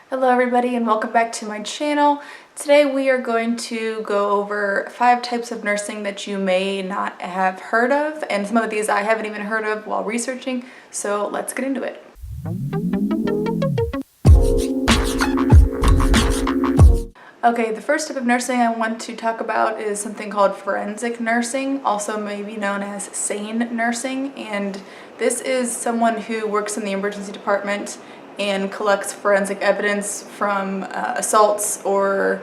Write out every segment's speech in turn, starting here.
Hello everybody and welcome back to my channel. Today we are going to go over 5 types of nursing that you may not have heard of, and some of these I haven't even heard of while researching, so let's get into it. Okay, the first type of nursing I want to talk about is something called forensic nursing, also maybe known as SANE nursing, and this is someone who works in the emergency department and collects forensic evidence from assaults or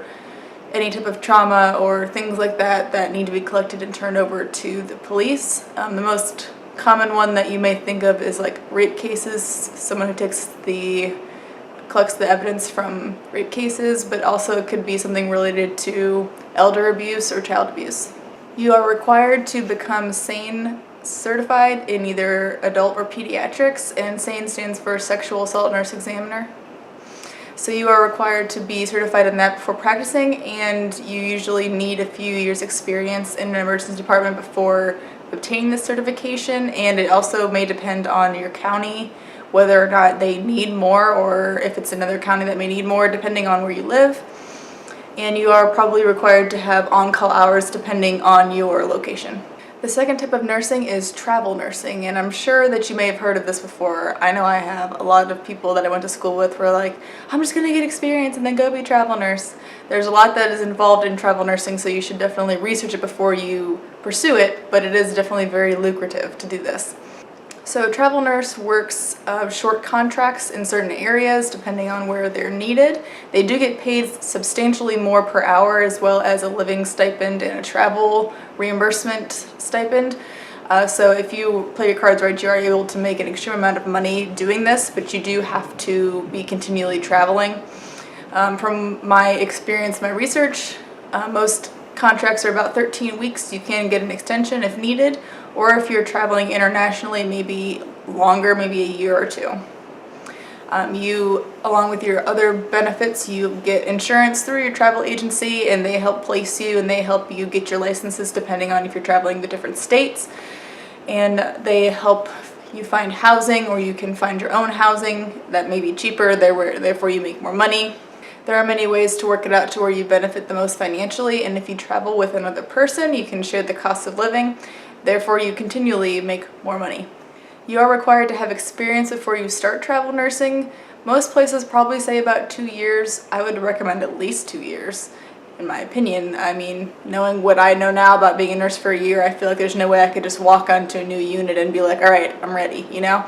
any type of trauma or things like that need to be collected and turned over to the police. The most common one that you may think of is like rape cases, someone who collects the evidence from rape cases, but also it could be something related to elder abuse or child abuse. You are required to become SANE certified in either adult or pediatrics, and SANE stands for Sexual Assault Nurse Examiner. So you are required to be certified in that before practicing, and you usually need a few years experience in an emergency department before obtaining this certification, and it also may depend on your county whether or not they need more, or if it's another county that may need more depending on where you live. And you are probably required to have on-call hours depending on your location. The second type of nursing is travel nursing, and I'm sure that you may have heard of this before. I know I have. A lot of people that I went to school with were like, I'm just going to get experience and then go be a travel nurse. There's a lot that is involved in travel nursing, so you should definitely research it before you pursue it, but it is definitely very lucrative to do this. So a travel nurse works short contracts in certain areas depending on where they're needed. They do get paid substantially more per hour, as well as a living stipend and a travel reimbursement stipend. So if you play your cards right, you are able to make an extreme amount of money doing this, but you do have to be continually traveling. From my experience, my research, most contracts are about 13 weeks. You can get an extension if needed, or if you're traveling internationally, maybe longer, maybe a year or two. You, along with your other benefits, you get insurance through your travel agency, and they help place you and they help you get your licenses depending on if you're traveling to different states. And they help you find housing, or you can find your own housing that may be cheaper, therefore you make more money. There are many ways to work it out to where you benefit the most financially, and if you travel with another person, you can share the cost of living, therefore you continually make more money. You are required to have experience before you start travel nursing. Most places probably say about 2 years. I would recommend at least 2 years, in my opinion. I mean, knowing what I know now about being a nurse for a year, I feel like there's no way I could just walk onto a new unit and be like, all right, I'm ready, you know?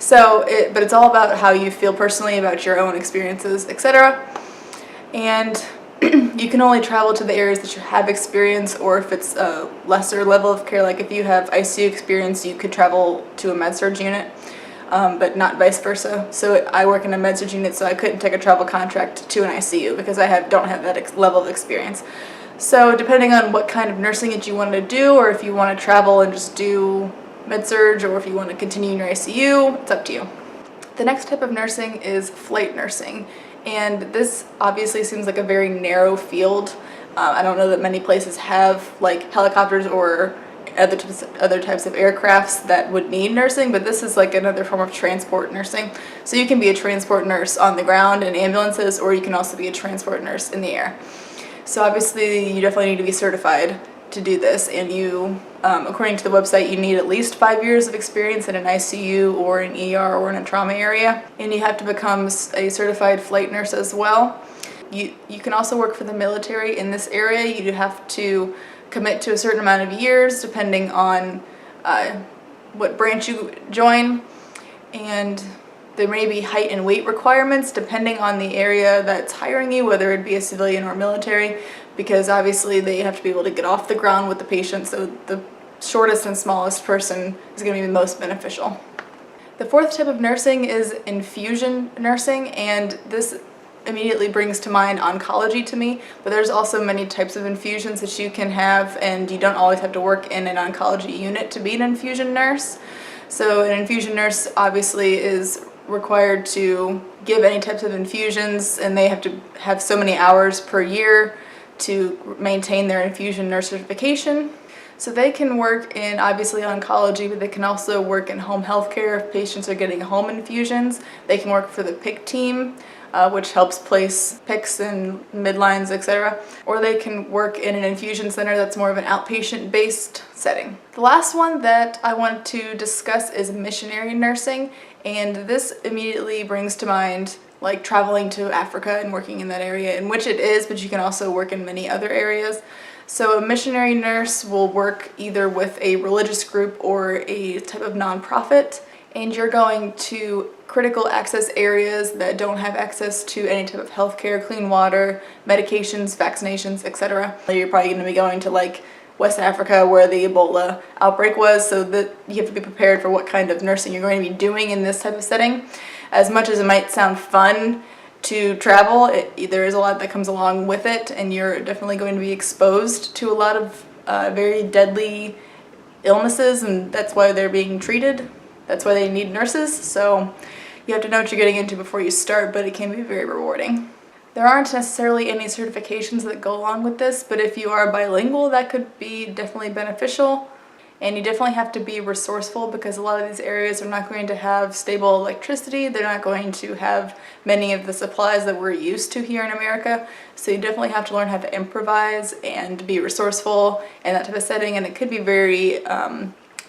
But it's all about how you feel personally about your own experiences, etc. And you can only travel to the areas that you have experience, or if it's a lesser level of care, like if you have ICU experience, you could travel to a med-surg unit, but not vice versa. So I work in a med-surg unit, so I couldn't take a travel contract to an ICU because I don't have that level of experience. So depending on what kind of nursing that you want to do, or if you want to travel and just do med-surg, or if you want to continue in your ICU, it's up to you. The next type of nursing is flight nursing. And this obviously seems like a very narrow field. I don't know that many places have like helicopters or other types of aircrafts that would need nursing, but this is like another form of transport nursing. So you can be a transport nurse on the ground in ambulances, or you can also be a transport nurse in the air. So obviously you definitely need to be certified to do this, and you, according to the website, you need at least 5 years of experience in an ICU or an ER or in a trauma area, and you have to become a certified flight nurse as well. You can also work for the military in this area. You have to commit to a certain amount of years depending on what branch you join, and there may be height and weight requirements depending on the area that's hiring you, whether it be a civilian or military, because obviously they have to be able to get off the ground with the patient, so the shortest and smallest person is going to be the most beneficial. The fourth type of nursing is infusion nursing, and this immediately brings to mind oncology to me, but there's also many types of infusions that you can have, and you don't always have to work in an oncology unit to be an infusion nurse. So an infusion nurse obviously is required to give any types of infusions, and they have to have so many hours per year to maintain their infusion nurse certification. So they can work in obviously oncology, but they can also work in home health care if patients are getting home infusions. They can work for the PICC team, which helps place PICCs and midlines, etc. Or they can work in an infusion center that's more of an outpatient-based setting. The last one that I want to discuss is missionary nursing, and this immediately brings to mind like traveling to Africa and working in that area, in which it is, but you can also work in many other areas. So a missionary nurse will work either with a religious group or a type of nonprofit, and you're going to critical access areas that don't have access to any type of healthcare, clean water, medications, vaccinations, etc. You're probably going to be going to like West Africa where the Ebola outbreak was, so that you have to be prepared for what kind of nursing you're going to be doing in this type of setting. As much as it might sound fun to travel, there is a lot that comes along with it, and you're definitely going to be exposed to a lot of very deadly illnesses, and that's why they're being treated. That's why they need nurses, so you have to know what you're getting into before you start, but it can be very rewarding. There aren't necessarily any certifications that go along with this, but if you are bilingual, that could be definitely beneficial. And you definitely have to be resourceful because a lot of these areas are not going to have stable electricity. They're not going to have many of the supplies that we're used to here in America. So you definitely have to learn how to improvise and be resourceful in that type of setting. And it could be very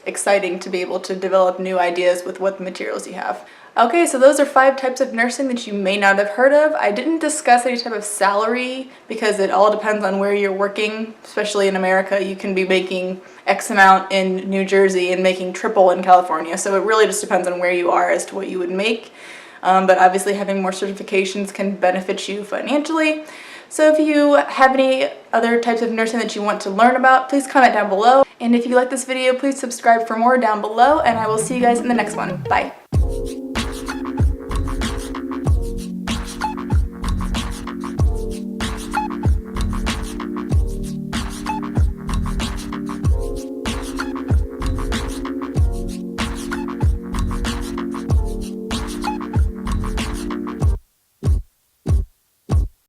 exciting to be able to develop new ideas with what materials you have. Okay, so those are 5 types of nursing that you may not have heard of. I didn't discuss any type of salary because it all depends on where you're working. Especially in America, you can be making X amount in New Jersey and making triple in California. So it really just depends on where you are as to what you would make. But obviously having more certifications can benefit you financially. So if you have any other types of nursing that you want to learn about, please comment down below. And if you like this video, please subscribe for more down below, and I will see you guys in the next one. Bye.